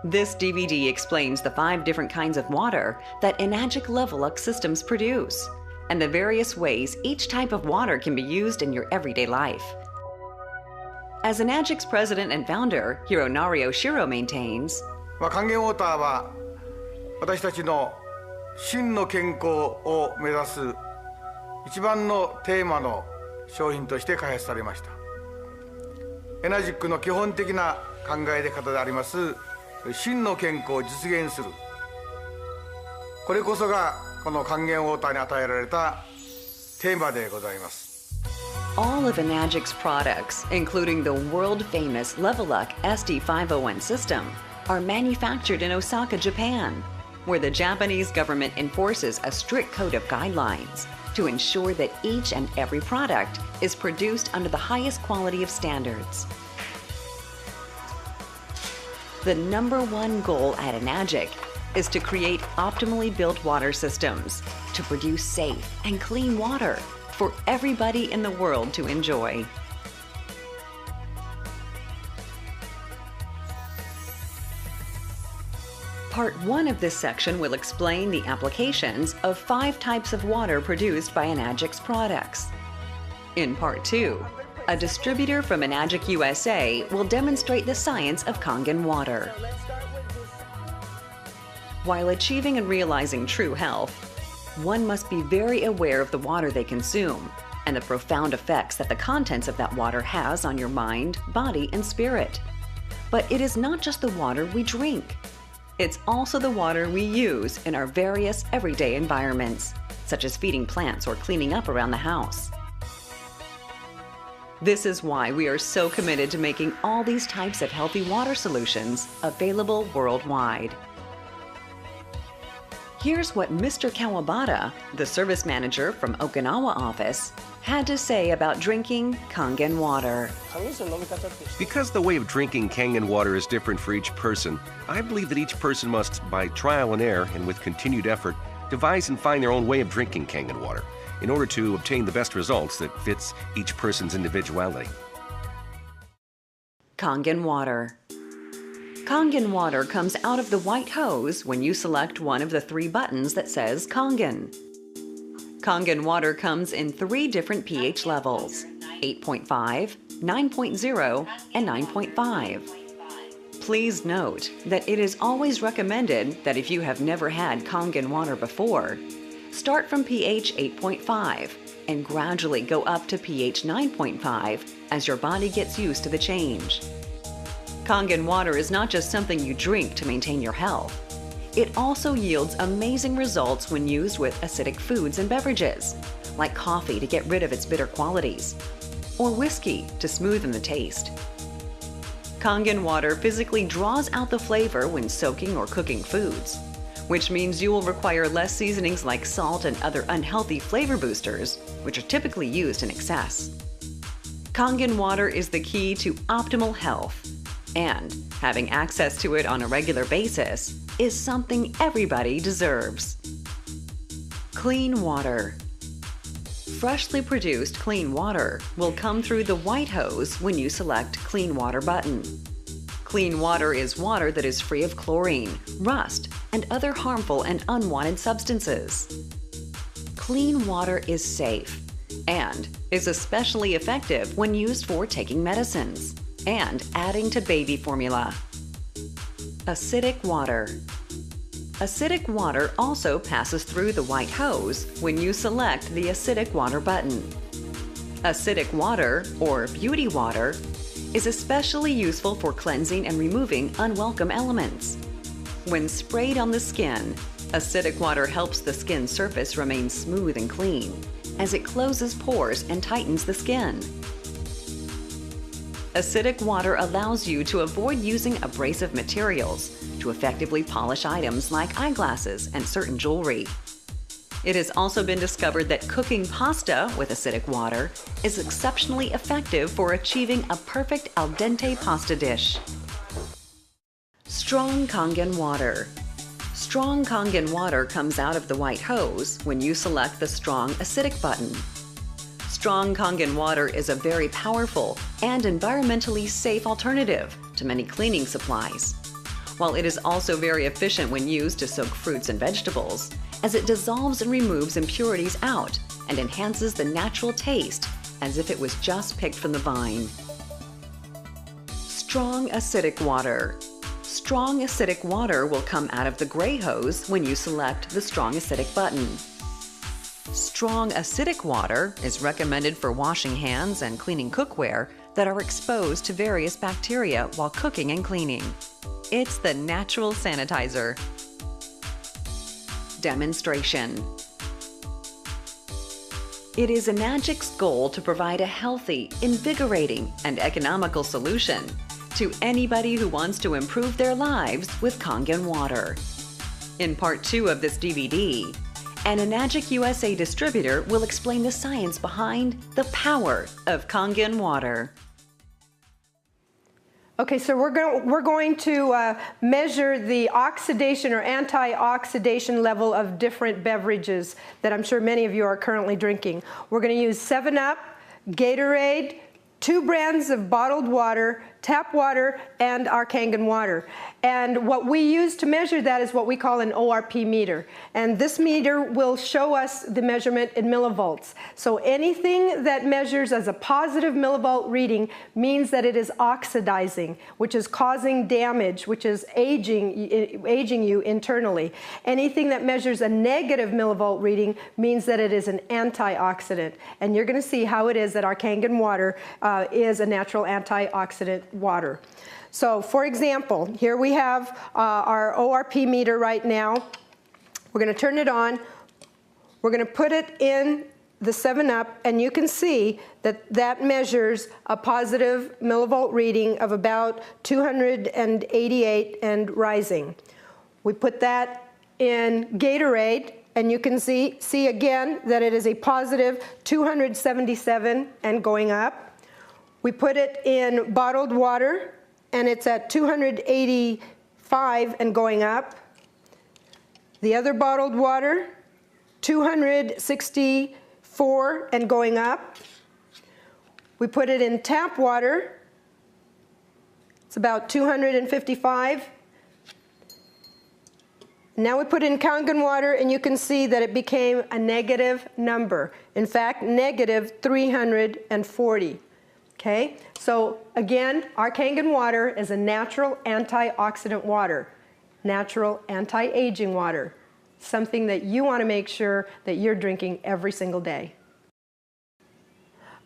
This DVD explains the 5 different kinds of water that Enagic Level-Up systems produce, and the various ways each type of water can be used in your everyday life. As Enagic's president and founder, Hironari Oshiro maintains, Kangen water は私たちの真の健康を目指す一番のテーマの商品として開発されました。エナジックの基本的な考え方であります真の健康を実現する、これこそがこの還元ウォーターに与えられたテーマでございます。All of Enagic's products, including the world-famous Level-Up SD501 system, are manufactured in Osaka, Japan, where the Japanese government enforces a strict code of guidelines to ensure that each and every product is produced under the highest quality of standards. The #1 goal at Enagic is to create optimally built water systems to produce safe and clean water for everybody in the world to enjoy. Part 1 of this section will explain the applications of 5 types of water produced by Enagic's products. In Part 2, a distributor from Enagic USA will demonstrate the science of Kangen water. While achieving and realizing true health, one must be very aware of the water they consume and the profound effects that the contents of that water has on your mind, body, and spirit. But it is not just the water we drink. It's also the water we use in our various everyday environments, such as feeding plants or cleaning up around the house. This is why we are so committed to making all these types of healthy water solutions available worldwide. Here's what Mr. Kawabata, the service manager from Okinawa office, had to say about drinking Kangen water. Because the way of drinking Kangen water is different for each person, I believe that each person must, by trial and error and with continued effort, devise and find their own way of drinking Kangen water in order to obtain the best results that fits each person's individuality. Kangen water. Kangen water comes out of the white hose when you select one of the 3 buttons that says Kangen. Kangen water comes in 3 different pH levels, 8.5, 9.0, and 9.5. Please note that it is always recommended that if you have never had Kangen water before, start from pH 8.5 and gradually go up to pH 9.5 as your body gets used to the change. Kangen water is not just something you drink to maintain your health. It also yields amazing results when used with acidic foods and beverages, like coffee to get rid of its bitter qualities, or whiskey to smoothen the taste. Kangen water physically draws out the flavor when soaking or cooking foods, which means you will require less seasonings like salt and other unhealthy flavor boosters, which are typically used in excess. Kangen water is the key to optimal health, and having access to it on a regular basis is something everybody deserves. Clean water. Freshly produced clean water will come through the white hose when you select Clean Water button. Clean water is water that is free of chlorine, rust, and other harmful and unwanted substances. Clean water is safe and is especially effective when used for taking medicines and adding to baby formula. Acidic water. Acidic water also passes through the white hose when you select the Acidic Water button. Acidic water, or beauty water, is especially useful for cleansing and removing unwelcome elements. When sprayed on the skin, acidic water helps the skin surface remain smooth and clean, as it closes pores and tightens the skin. Acidic water allows you to avoid using abrasive materials to effectively polish items like eyeglasses and certain jewelry. It has also been discovered that cooking pasta with acidic water is exceptionally effective for achieving a perfect al dente pasta dish. Strong Kangen water. Strong Kangen water comes out of the white hose when you select the Strong Acidic button. Strong Kangen water is a very powerful and environmentally safe alternative to many cleaning supplies. while it is also very efficient when used to soak fruits and vegetables, as it dissolves and removes impurities out and enhances the natural taste as if it was just picked from the vine. Strong acidic water. Strong acidic water will come out of the gray hose when you select the strong acidic button. Strong acidic water is recommended for washing hands and cleaning cookware that are exposed to various bacteria while cooking and cleaning. It's the natural sanitizer. Demonstration. It is Enagic's goal to provide a healthy, invigorating, and economical solution to anybody who wants to improve their lives with Kangen water. In part 2 of this DVD, an Enagic USA distributor will explain the science behind the power of Kangen water. Okay, so we're going to measure the oxidation or antioxidant level of different beverages that I'm sure many of you are currently drinking. We're going to use 7-Up, Gatorade, 2 brands of bottled water, tap water, and our Kangen water. And what we use to measure that is what we call an ORP meter. And this meter will show us the measurement in millivolts. So anything that measures as a positive millivolt reading means that it is oxidizing, which is causing damage, which is aging you internally. Anything that measures a negative millivolt reading means that it is an antioxidant. And you're going to see how it is that our Kangen water is a natural antioxidant water. So for example, here we have our ORP meter right now. We're going to turn it on. We're going to put it in the 7-Up, and you can see that that measures a positive millivolt reading of about 288 and rising. We put that in Gatorade, and you can see again that it is a positive 277 and going up. We put it in bottled water, and it's at 285 and going up. The other bottled water, 264 and going up. We put it in tap water. It's about 255. Now we put in Kangen water, and you can see that it became a negative number. In fact, negative 340. Okay, so again, our Kangen water is a natural antioxidant water, natural anti-aging water, something that you want to make sure that you're drinking every single day.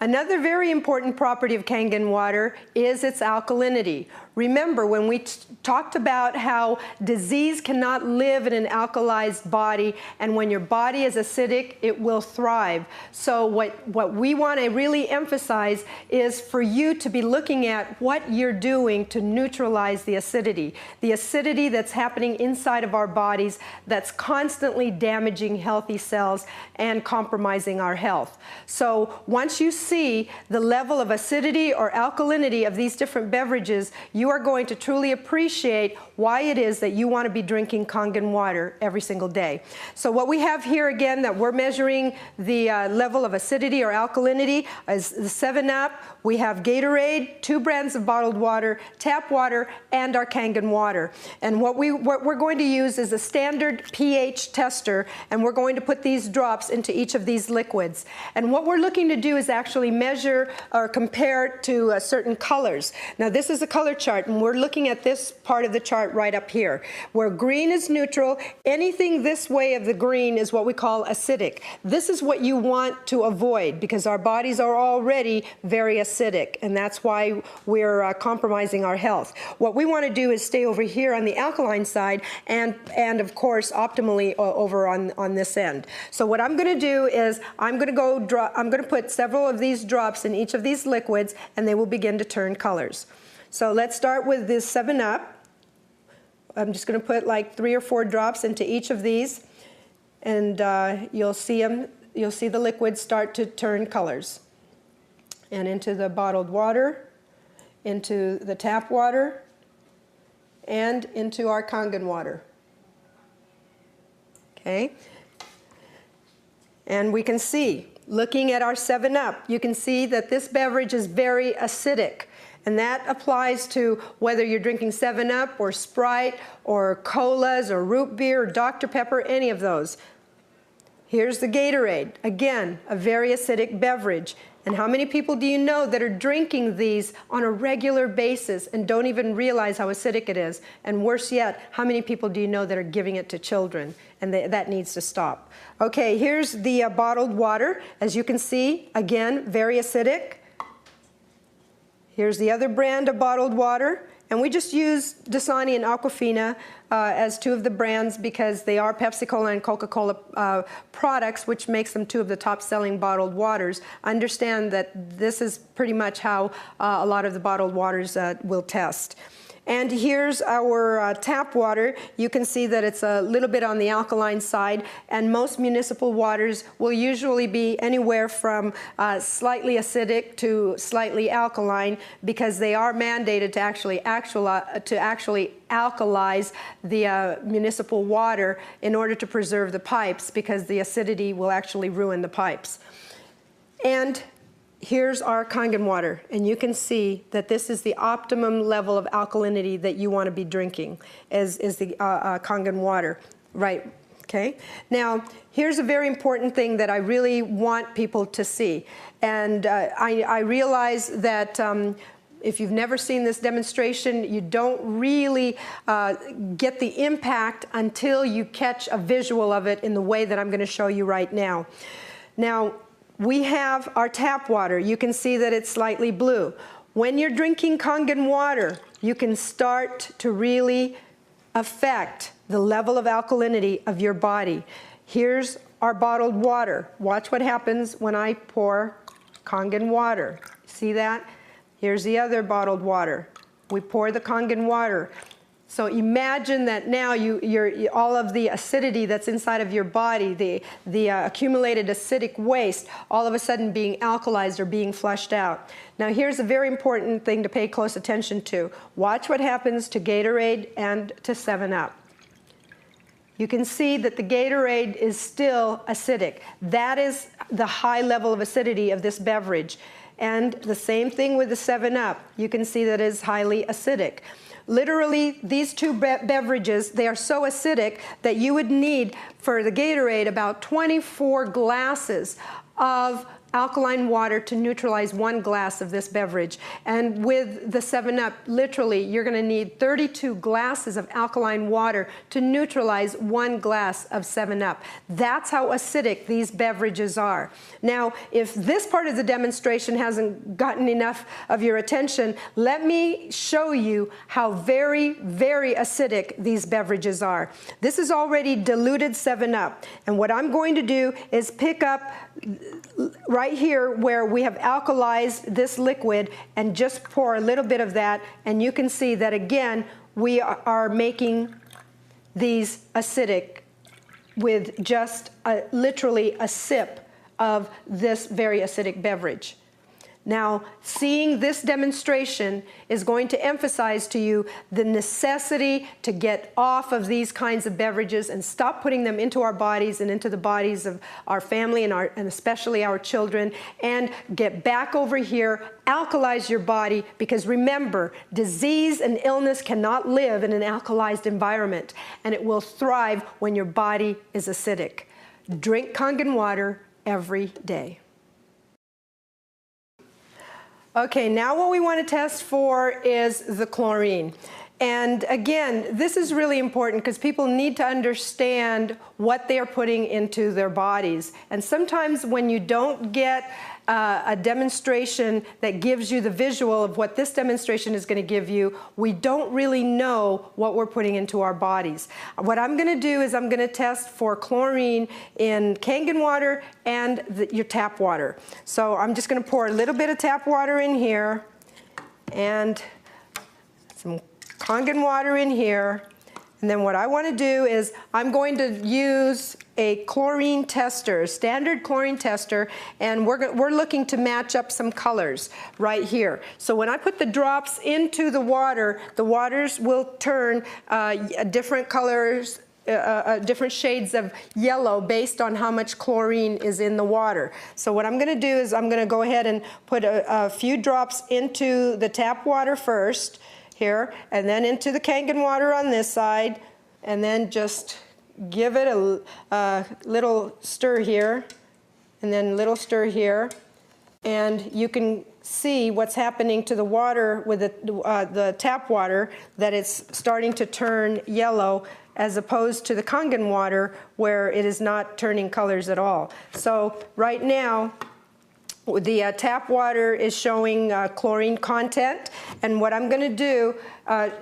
Another very important property of Kangen water is its alkalinity. Remember, when we talked about how disease cannot live in an alkalized body, and when your body is acidic, it will thrive. So what we want to really emphasize is for you to be looking at what you're doing to neutralize the acidity that's happening inside of our bodies that's constantly damaging healthy cells and compromising our health. So once you see the level of acidity or alkalinity of these different beverages, you are going to truly appreciate why it is that you want to be drinking Kangen water every single day. So what we have here again that we're measuring the level of acidity or alkalinity is the 7-Up. We have Gatorade, 2 brands of bottled water, tap water, and our Kangen water. And what we're going to use is a standard pH tester, and we're going to put these drops into each of these liquids. And what we're looking to do is actually measure or compare to certain colors. Now this is a color chart, and we're looking at this part of the chart right up here, where green is neutral. Anything this way of the green is what we call acidic. This is what you want to avoid because our bodies are already very acidic, and that's why we're compromising our health. What we want to do is stay over here on the alkaline side and of course optimally over on this end. So what I'm going to do is I'm going to put several of these drops in each of these liquids, and they will begin to turn colors. So let's start with this 7-Up. I'm just going to put like 3 or 4 drops into each of these, and you'll see the liquids start to turn colors. And into the bottled water, into the tap water, and into our Kangen water. Okay? And we can see, looking at our 7-Up, you can see that this beverage is very acidic. And that applies to whether you're drinking 7-Up or Sprite or colas or root beer or Dr. Pepper, any of those. Here's the Gatorade. Again, a very acidic beverage. And how many people do you know that are drinking these on a regular basis and don't even realize how acidic it is? And worse yet, how many people do you know that are giving it to children? And that needs to stop. Okay, here's the bottled water. As you can see, again, very acidic. Here's the other brand of bottled water. And we just use Dasani and Aquafina as two of the brands because they are Pepsi-Cola and Coca-Cola products, which makes them two of the top-selling bottled waters. Understand that this is pretty much how a lot of the bottled waters will test. And here's our tap water. You can see that it's a little bit on the alkaline side, and most municipal waters will usually be anywhere from slightly acidic to slightly alkaline because they are mandated to actually alkalize the municipal water in order to preserve the pipes because the acidity will actually ruin the pipes. And here's our Kangen water, and you can see that this is the optimum level of alkalinity that you want to be drinking, is the Kangen water, right? Okay. Now, here's a very important thing that I really want people to see, and I realize that if you've never seen this demonstration, you don't really get the impact until you catch a visual of it in the way that I'm going to show you right now. Now, we have our tap water. You can see that it's slightly blue. When you're drinking Kangen water, you can start to really affect the level of alkalinity of your body. Here's our bottled water. Watch what happens when I pour Kangen water. See that? Here's the other bottled water. We pour the Kangen water. So imagine that now all of the acidity that's inside of your body, the accumulated acidic waste, all of a sudden being alkalized or being flushed out. Now here's a very important thing to pay close attention to. Watch what happens to Gatorade and to 7-Up. You can see that the Gatorade is still acidic. That is the high level of acidity of this beverage. And the same thing with the 7-Up. You can see that it is highly acidic. Literally, these two beverages, they are so acidic that you would need, for the Gatorade, about 24 glasses of alkaline water to neutralize 1 glass of this beverage. And with the 7-Up, literally, you're going to need 32 glasses of alkaline water to neutralize 1 glass of 7-Up. That's how acidic these beverages are. Now, if this part of the demonstration hasn't gotten enough of your attention, let me show you how very, very acidic these beverages are. This is already diluted 7-Up. And what I'm going to do is pick up right here where we have alkalized this liquid and just pour a little bit of that, and you can see that again we are making these acidic with just literally a sip of this very acidic beverage. Now, seeing this demonstration is going to emphasize to you the necessity to get off of these kinds of beverages and stop putting them into our bodies and into the bodies of our family and especially our children, and get back over here, alkalize your body, because remember, disease and illness cannot live in an alkalized environment, and it will thrive when your body is acidic. Drink Kangen water every day. Okay, now what we want to test for is the chlorine. And again, this is really important because people need to understand what they are putting into their bodies. And sometimes when you don't get a demonstration that gives you the visual of what this demonstration is going to give you, we don't really know what we're putting into our bodies. What I'm going to do is I'm going to test for chlorine in Kangen water and your tap water. So I'm just going to pour a little bit of tap water in here and some Kangen water in here. And then what I want to do is I'm going to use a chlorine tester, a standard chlorine tester, and we're looking to match up some colors right here. So when I put the drops into the waters will turn different colors different shades of yellow based on how much chlorine is in the water. So what I'm going to do is I'm going to go ahead and put a few drops into the tap water first here, and then into the Kangen water on this side, and then just give it a little stir here, and then a little stir here, and you can see what's happening to the water with the tap water, that it's starting to turn yellow, as opposed to the Kangen water where it is not turning colors at all. So right now, the tap water is showing chlorine content, and what I'm going to do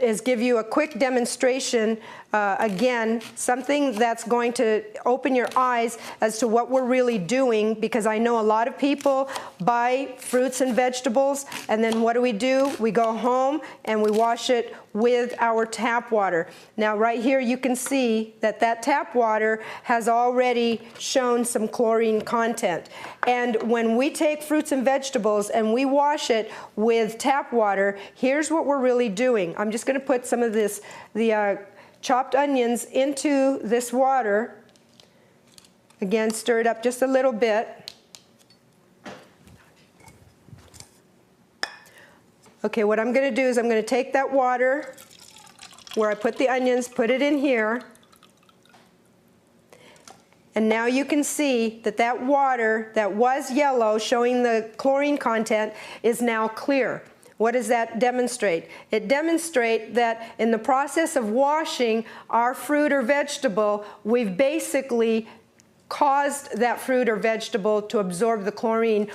is give you a quick demonstration, again, something that's going to open your eyes as to what we're really doing, because I know a lot of people buy fruits and vegetables, and then what do? We go home and we wash it with our tap water. Now right here you can see that that tap water has already shown some chlorine content. And when we take fruits and vegetables and we wash it with tap water, here's what we're really doing. I'm just going to put some of the chopped onions into this water. Again, stir it up just a little bit. Okay, what I'm going to do is I'm going to take that water where I put the onions, put it in here. And now you can see that that water that was yellow, showing the chlorine content, is now clear. What does that demonstrate? It demonstrates that in the process of washing our fruit or vegetable, we've basically caused that fruit or vegetable to absorb the chlorine